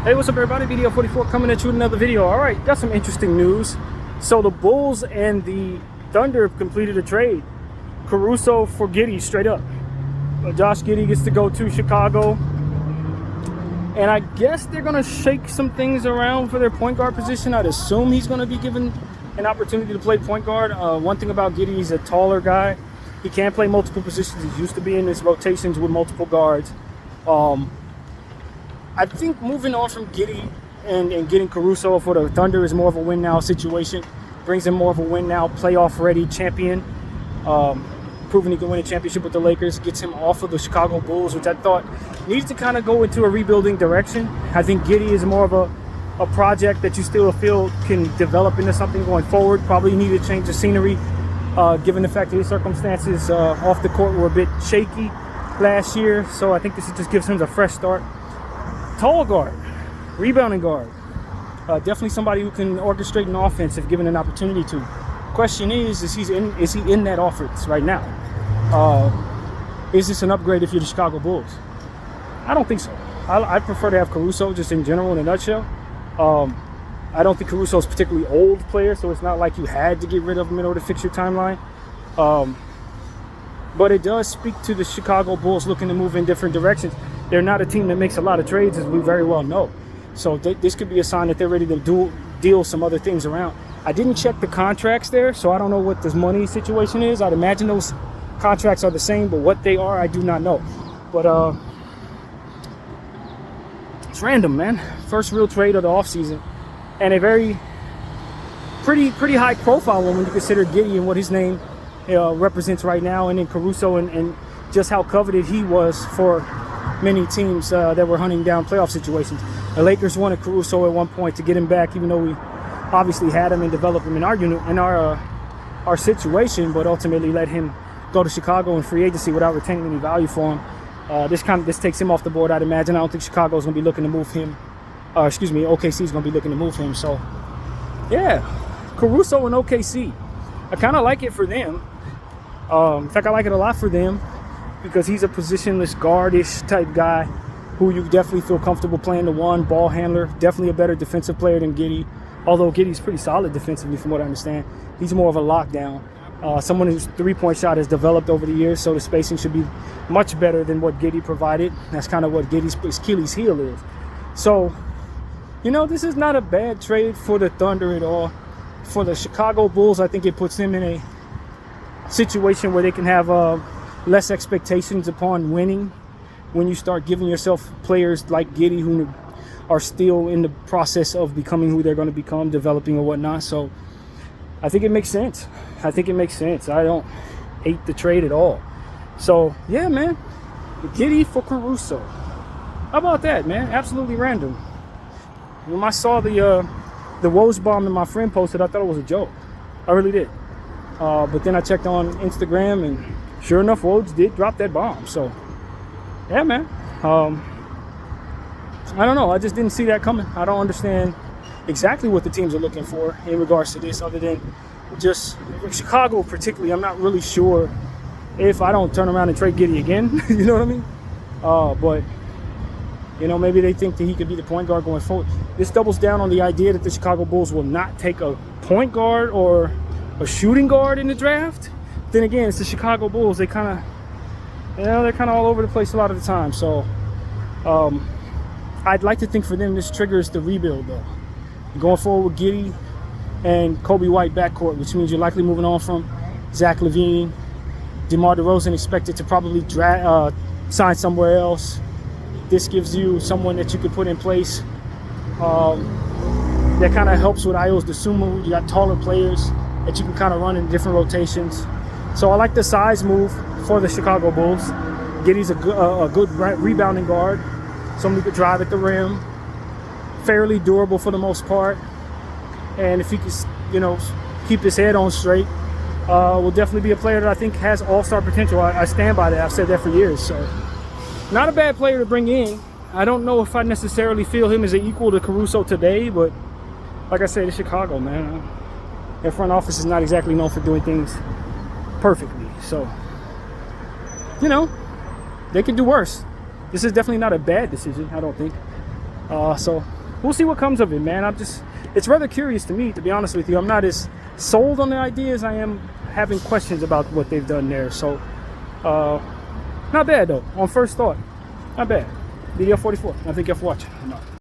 Hey, what's up everybody? BDL 44 coming at you with another video. Alright, got some interesting news. So the Bulls and the Thunder completed a trade. Caruso for Giddy, straight up. Josh Giddy gets to go to Chicago. And I guess they're going to shake some things around for their point guard position. I'd assume he's going to be given an opportunity to play point guard. One thing about Giddy, he's a taller guy. He can play multiple positions. He used to be in his rotations with multiple guards. I think moving on from Giddy and getting Caruso for the Thunder is more of a win now situation. Brings him more of a win now, playoff ready champion. Proving he can win a championship with the Lakers. Gets him off of the Chicago Bulls, which I thought needs to kind of go into a rebuilding direction. I think Giddy is more of a project that you still feel can develop into something going forward. Probably need to change the scenery, given the fact that his circumstances off the court were a bit shaky last year. So I think this just gives him a fresh start. Tall guard, rebounding guard, definitely somebody who can orchestrate an offense if given an opportunity to. Question is he in that offense right now? Is this an upgrade if you're the Chicago Bulls? I don't think so. I prefer to have Caruso just in general in a nutshell. I don't think Caruso is a particularly old player, so it's not like you had to get rid of him in order to fix your timeline. But it does speak to the Chicago Bulls looking to move in different directions. They're not a team that makes a lot of trades, as we very well know. So this could be a sign that they're ready to deal some other things around. I didn't check the contracts there, so I don't know what this money situation is. I'd imagine those contracts are the same, but what they are, I do not know. But it's random, man. First real trade of the offseason, and a pretty high profile one when you consider Giddy and what his name represents right now, and then Caruso and just how coveted he was for many teams that were hunting down playoff situations. The Lakers wanted Caruso at one point to get him back, even though we obviously had him and developed him in our unit, in our situation, but ultimately let him go to Chicago in free agency without retaining any value for him. This takes him off the board, I'd imagine. I don't think Chicago's going to be looking to move him. OKC's going to be looking to move him. So, yeah, Caruso and OKC. I kind of like it for them. In fact, I like it a lot for them, because he's a positionless guard-ish type guy who you definitely feel comfortable playing the one, ball handler, definitely a better defensive player than Giddy, although Giddy's pretty solid defensively from what I understand. He's more of a lockdown, someone whose three-point shot has developed over the years, so the spacing should be much better than what Giddy provided. That's kind of what Giddy's Achilles heel is. So, this is not a bad trade for the Thunder at all. For the Chicago Bulls, I think it puts them in a situation where they can have less expectations upon winning when you start giving yourself players like Giddy who are still in the process of becoming who they're going to become, developing or whatnot. So I think it makes sense. I don't hate the trade at all. So yeah, man, Giddy for Caruso. How about that, man? Absolutely random. When I saw the Woes bomb that my friend posted, I thought it was a joke. I really did. But then I checked on Instagram, and sure enough, Woj did drop that bomb. So, yeah, man. I don't know. I just didn't see that coming. I don't understand exactly what the teams are looking for in regards to this, other than just Chicago particularly. I'm not really sure if I don't turn around and trade Giddy again. You know what I mean? But, maybe they think that he could be the point guard going forward. This doubles down on the idea that the Chicago Bulls will not take a point guard or a shooting guard in the draft. Then again, it's the Chicago Bulls. They kind of, they're kind of all over the place a lot of the time. So, I'd like to think for them this triggers the rebuild, though. Going forward with Giddy and Kobe White backcourt, which means you're likely moving on from Zach LaVine. DeMar DeRozan expected to probably sign somewhere else. This gives you someone that you can put in place that kind of helps with Ayo's Dosunmu. You got taller players that you can kind of run in different rotations. So I like the size move for the Chicago Bulls. Giddy's a good rebounding guard, someone who could drive at the rim, fairly durable for the most part, and if he can, keep his head on straight, will definitely be a player that I think has all-star potential. I stand by that. I've said that for years. So not a bad player to bring in. I don't know if I necessarily feel him as an equal to Caruso today, but like I said, it's Chicago, man. Their front office is not exactly known for doing things perfectly. So, they could do worse. This is definitely not a bad decision, I don't think. So we'll see what comes of it, man. It's rather curious to me, to be honest with you. I'm not as sold on the idea as I am having questions about what they've done there. So not bad though, on first thought. Not bad. Video 44. I thank you for watching.